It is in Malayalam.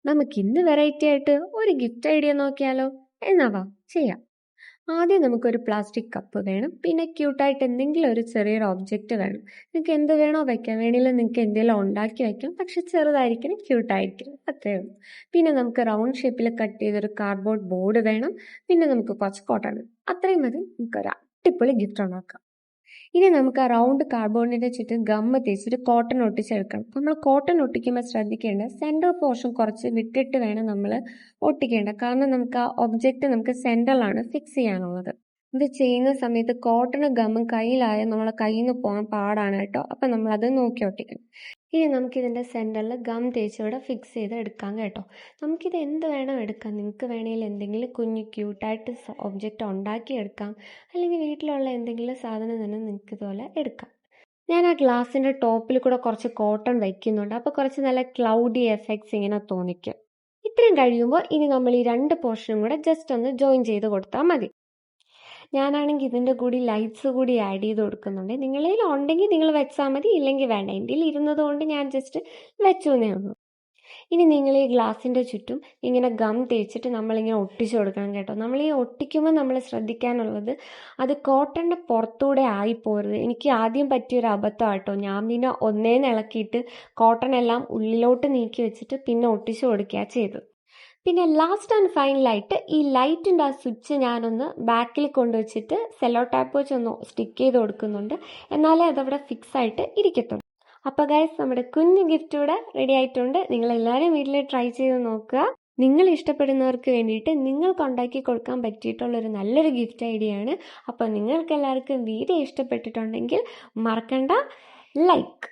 നമുക്കിന്ന് വെറൈറ്റി ആയിട്ട് ഒരു ഗിഫ്റ്റ് ഐഡിയ നോക്കിയാലോ? എന്നാ വാ ചെയ്യാം. ആദ്യം നമുക്കൊരു പ്ലാസ്റ്റിക് കപ്പ് വേണം. പിന്നെ ക്യൂട്ടായിട്ട് എന്തെങ്കിലും ഒരു ചെറിയൊരു ഒബ്ജക്റ്റ് വേണം. നിങ്ങൾക്ക് എന്ത് വേണോ വെക്കാം. വേണമെങ്കിൽ നിങ്ങൾക്ക് എന്തെങ്കിലും ഉണ്ടാക്കി വെക്കാം. പക്ഷെ ചെറുതായിരിക്കണം, ക്യൂട്ടായിരിക്കണം, അത്രയേ ഉള്ളൂ. പിന്നെ നമുക്ക് റൗണ്ട് ഷേപ്പിൽ കട്ട് ചെയ്തൊരു കാർഡ്ബോർഡ് ബോർഡ് വേണം. പിന്നെ നമുക്ക് കുറച്ച് കോട്ടൺ വേണം. അത്രയും മതി, നമുക്കൊരു അടിപൊളി ഗിഫ്റ്റ് ഉണ്ടാക്കാം. ഇനി നമുക്ക് ആ റൗണ്ട് കാർഡ്ബോർഡിന്റെ ചുറ്റും ഗമ്മ് തേച്ചിട്ട് കോട്ടൺ ഒട്ടിച്ചെടുക്കണം. നമ്മൾ കോട്ടൺ ഒട്ടിക്കുമ്പോൾ ശ്രദ്ധിക്കേണ്ട സെന്റർ പോർഷൻ കുറച്ച് വിട്ടിട്ട് വേണം നമ്മൾ ഒട്ടിക്കേണ്ടത്. കാരണം നമുക്ക് ആ ഒബ്ജക്റ്റ് നമുക്ക് സെന്ററിലാണ് ഫിക്സ് ചെയ്യാനുള്ളത്. ഇത് ചെയ്യുന്ന സമയത്ത് കോട്ടണും ഗമ്മും കയ്യിലായ നമ്മളെ കയ്യിൽ നിന്ന് പോകാൻ പാടാണ് കേട്ടോ. അപ്പം നമ്മൾ അത് നോക്കി ഒട്ടിക്കണം. ഇനി നമുക്കിതിൻ്റെ സെൻറ്ററിൽ ഗം തേച്ചിവിടെ ഫിക്സ് ചെയ്ത് എടുക്കാം കേട്ടോ. നമുക്കിത് എന്ത് വേണം എടുക്കാം. നിങ്ങൾക്ക് വേണമെങ്കിൽ എന്തെങ്കിലും കുഞ്ഞ് ക്യൂട്ടായിട്ട് ഒബ്ജക്റ്റ് ഉണ്ടാക്കിയെടുക്കാം. അല്ലെങ്കിൽ വീട്ടിലുള്ള എന്തെങ്കിലും സാധനം തന്നെ നിങ്ങൾക്ക് ഇതുപോലെ എടുക്കാം. ഞാൻ ആ ഗ്ലാസിൻ്റെ ടോപ്പിൽ കൂടെ കുറച്ച് കോട്ടൺ വയ്ക്കുന്നുണ്ട്. അപ്പോൾ കുറച്ച് നല്ല ക്ലൗഡി എഫക്ട്സ് ഇങ്ങനെ തോന്നിക്കും. ഇത്രയും കഴിയുമ്പോൾ ഇനി നമ്മൾ ഈ രണ്ട് പോർഷനും കൂടെ ജസ്റ്റ് ഒന്ന് ജോയിൻ ചെയ്ത് കൊടുത്താൽ മതി. ഞാനാണെങ്കിൽ ഇതിൻ്റെ കൂടി ലൈറ്റ്സ് കൂടി ആഡ് ചെയ്ത് കൊടുക്കുന്നുണ്ട്. നിങ്ങളിൽ ഉണ്ടെങ്കിൽ നിങ്ങൾ വെച്ചാൽ മതി, ഇല്ലെങ്കിൽ വേണ്ട. എൻ്റെ ഇരുന്നത് കൊണ്ട് ഞാൻ ജസ്റ്റ് വെച്ചു എന്നേ ഉള്ളൂ. ഇനി നിങ്ങൾ ഈ ഗ്ലാസിൻ്റെ ചുറ്റും ഇങ്ങനെ ഗം തേച്ചിട്ട് നമ്മളിങ്ങനെ ഒട്ടിച്ചു കൊടുക്കണം കേട്ടോ. നമ്മൾ ഈ ഒട്ടിക്കുമ്പോൾ നമ്മൾ ശ്രദ്ധിക്കാനുള്ളത് അത് കോട്ടൻ്റെ പുറത്തൂടെ ആയിപ്പോരുത്. എനിക്ക് ആദ്യം പറ്റിയൊരു അബദ്ധം കേട്ടോ. ഞാൻ പിന്നെ ഒന്നേന്ന് ഇളക്കിയിട്ട് കോട്ടൺ എല്ലാം ഉള്ളിലോട്ട് നീക്കി വെച്ചിട്ട് പിന്നെ ഒട്ടിച്ചു കൊടുക്കുക ചെയ്തത്. പിന്നെ ലാസ്റ്റ് ആൻഡ് ഫൈനലായിട്ട് ഈ ലൈറ്റിൻ്റെ ആ സ്വിച്ച് ഞാനൊന്ന് ബാക്കിൽ കൊണ്ടുവച്ചിട്ട് സെല്ലോ ടാപ്പ് വെച്ച് ഒന്ന് സ്റ്റിക്ക് ചെയ്ത് കൊടുക്കുന്നുണ്ട്. എന്നാലേ അതവിടെ ഫിക്സ് ആയിട്ട് ഇരിക്കത്തുള്ളൂ. അപ്പോൾ ഗൈസ്, നമ്മുടെ കുഞ്ഞ് ഗിഫ്റ്റ് ഇവിടെ റെഡി ആയിട്ടുണ്ട്. നിങ്ങളെല്ലാവരും വീട്ടിൽ ട്രൈ ചെയ്ത് നോക്കുക. നിങ്ങൾ ഇഷ്ടപ്പെടുന്നവർക്ക് വേണ്ടിയിട്ട് നിങ്ങൾക്ക് ഉണ്ടാക്കി കൊടുക്കാൻ പറ്റിയിട്ടുള്ളൊരു നല്ലൊരു ഗിഫ്റ്റ് ഐഡിയ ആണ്. അപ്പോൾ നിങ്ങൾക്ക് എല്ലാവർക്കും വീഡിയോ ഇഷ്ടപ്പെട്ടിട്ടുണ്ടെങ്കിൽ മറക്കണ്ട ലൈക്ക്